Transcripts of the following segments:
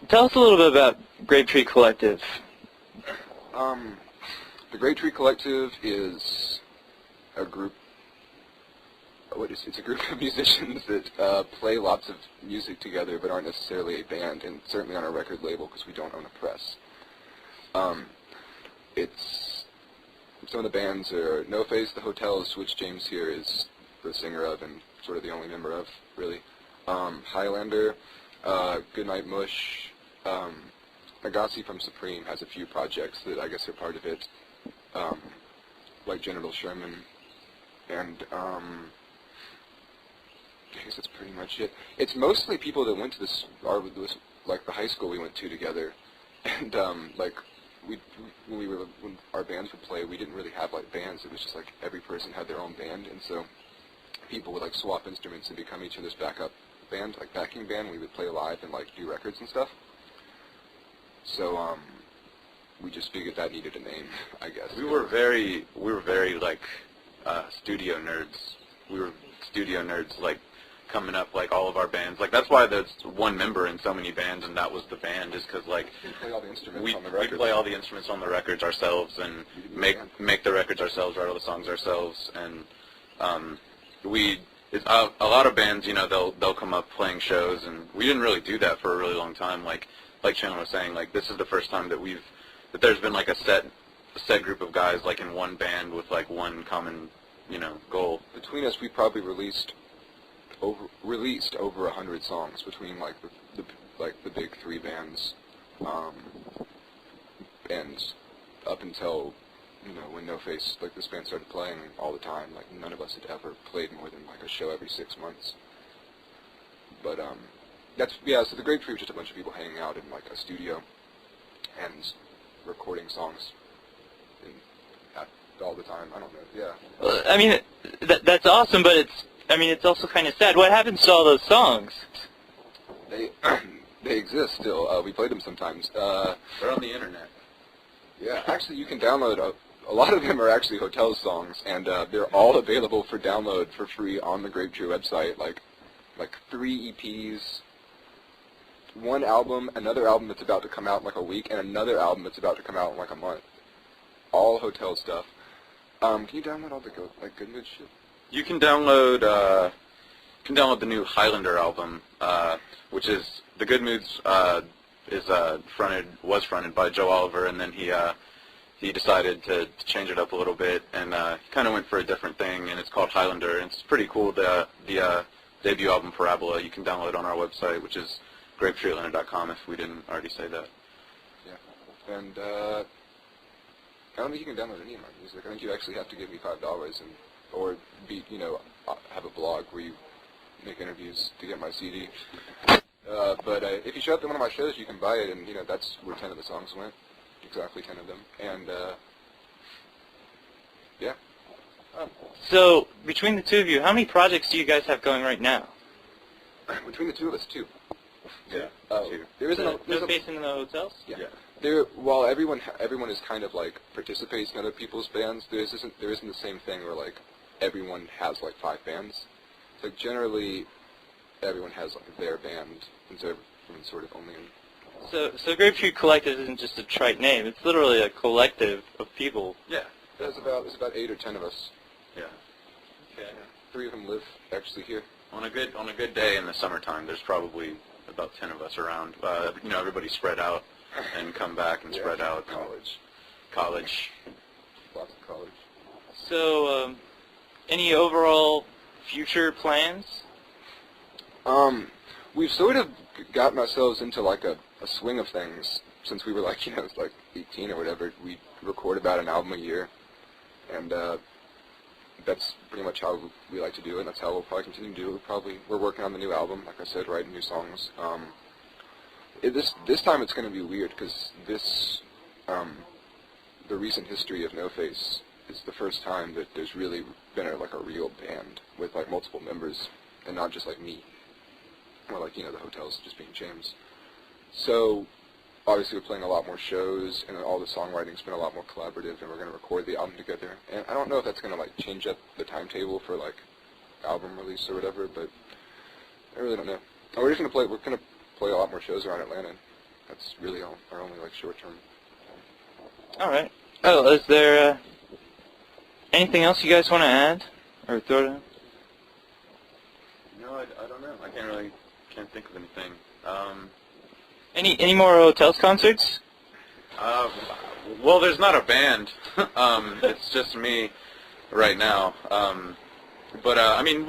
Tell us a little bit about Grape Tree Collective. The Grape Tree Collective is a group. It's a group of musicians that play lots of music together, but aren't necessarily a band, and certainly on a record label because we don't own a press. It's some of the bands are No Face, The Hotels, which James here is the singer of and sort of the only member of, really. Highlander, Goodnight Mush, Agassi from Supreme has a few projects that I guess are part of it, like Genital Sherman, and I guess that's pretty much it. It's mostly people that went to like the high school we went to together, and like when our bands would play, we didn't really have like bands. It was just like every person had their own band, and so people would like swap instruments and become each other's backup band, like backing band. We would play live and like do records and stuff. So we just figured that needed a name, I guess. We were very like studio nerds. We were studio nerds, like coming up, like all of our bands. Like that's why there's one member in so many bands, and that was the band, is because like we play all the instruments on the records. We play all the instruments on the records ourselves, and make the records ourselves, write all the songs ourselves, and a lot of bands, you know, they'll come up playing shows, and we didn't really do that for a really long time. Like Chandler was saying, like this is the first time that there's been like a set group of guys like in one band with like one common, you know, goal. Between us, we probably released over 100 songs between like the big three bands, and up until, you know, when No Face, like this band started playing all the time, like none of us had ever played more than like a show every 6 months. But so the Grape Tree was just a bunch of people hanging out in like a studio and recording songs all the time. I don't know. Yeah. Well, I mean, that's awesome, but it's also kind of sad. What happens to all those songs? They exist still. We play them sometimes. They're on the internet. Yeah, actually, you can download a lot of them are actually Hotel songs, and they're all available for download for free on the Grape Tree website. Like 3 EPs, 1 album, another album that's about to come out in like a week, and another album that's about to come out in like a month. All Hotel stuff. Can you download all the Good Mood shit? You can download the new Highlander album, which is the Good Moods was fronted by Joe Oliver, and then he decided to change it up a little bit, and he kind of went for a different thing, and it's called Highlander, and it's pretty cool. The debut album Parabola you can download on our website, which is grapetreeatlanta.com, if we didn't already say that. Yeah, and I don't think you can download any of my music. I think you actually have to give me $5 or have a blog where you make interviews to get my CD. But if you show up to one of my shows, you can buy it, and that's where 10 of the songs went, exactly 10 of them. And yeah. So between the two of you, how many projects do you guys have going right now? Between the two of us, 2. Yeah. 2. There isn't No Face in the Hotels? Yeah. While everyone is kind of like participates in other people's bands, there isn't the same thing where like everyone has like 5 bands. Like generally, everyone has like their band, and so everyone's sort of only in. So Grape Tree Collective isn't just a trite name; it's literally a collective of people. Yeah. There's about 8 or 10 of us. Yeah. Okay. 3 of them live actually here. On a good day in the summertime, there's probably about 10 of us around. Everybody spread out and come back and spread out. College. Lots of college. So, any overall future plans? We've sort of gotten ourselves into like a swing of things since we were like 18 or whatever. We record about an album a year, and that's pretty much how we like to do it, and that's how we'll probably continue to do it. We're working on the new album, like I said, writing new songs. This time it's going to be weird because the recent history of No Face is the first time that there's really been a real band with like multiple members and not just like me, or like the Hotels just being James. So obviously we're playing a lot more shows, and all the songwriting's been a lot more collaborative, and we're going to record the album together. And I don't know if that's going to like change up the timetable for like album release or whatever, but I really don't know. And we're going to play a lot more shows around Atlanta That's really our only like short-term. All right. Oh, is there anything else you guys want to add or throw down? No, I don't know. I can't think of anything. Any more Hotels concerts? Well, there's not a band. It's just me right now. But I mean,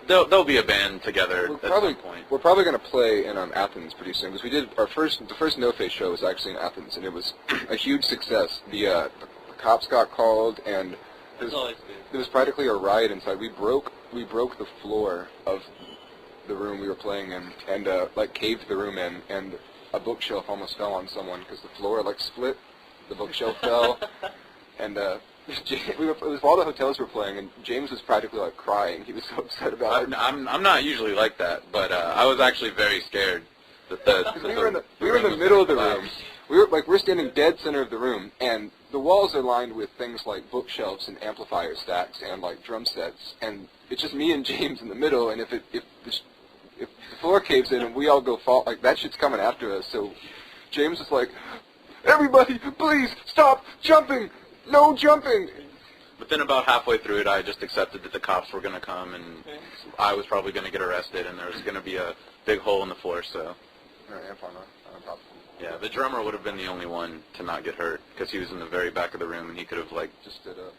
there'll be a band together at some point. We're probably going to play in Athens pretty soon, because we did the first No Face show was actually in Athens, and it was a huge success. The cops got called, and there was practically a riot inside. We broke the floor of the room we were playing in, and like caved the room in, and a bookshelf almost fell on someone because the floor like split. The bookshelf fell, and it was while the Hotels were playing, and James was practically like crying. He was so upset about it. I'm not usually like that, but I was actually very scared. We were in the middle of the room. We're standing dead center of the room, and the walls are lined with things like bookshelves and amplifier stacks and like drum sets, and it's just me and James in the middle. And if the floor caves in and we all go fall, like that shit's coming after us. So James was like, "Everybody, please stop jumping! No jumping!" But then about halfway through it, I just accepted that the cops were going to come, and I was probably going to get arrested, and there was going to be a big hole in the floor. So, yeah, the drummer would have been the only one to not get hurt because he was in the very back of the room, and he could have like just stood up,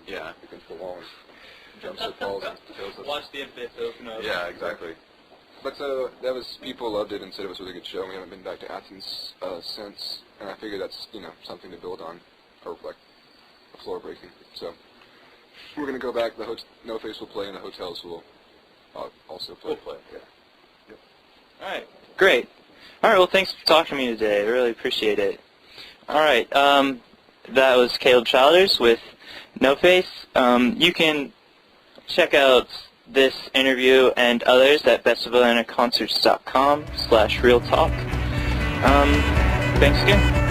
yeah, against the wall, and jumps and falls and kills us. Watch the abyss open up. Yeah, exactly. But people loved it and said it was a really good show. We haven't been back to Athens since, and I figure that's something to build on, or like a floor breaking. So we're gonna go back. No Face will play, and the Hotels will also play. We'll play. Yeah. Yep. All right. Great. All right. Well, thanks for talking to me today. I really appreciate it. All right. That was Caleb Childers with No Face. You can check out this interview and others at festivalatlantaconcerts.com/realtalk. Thanks again.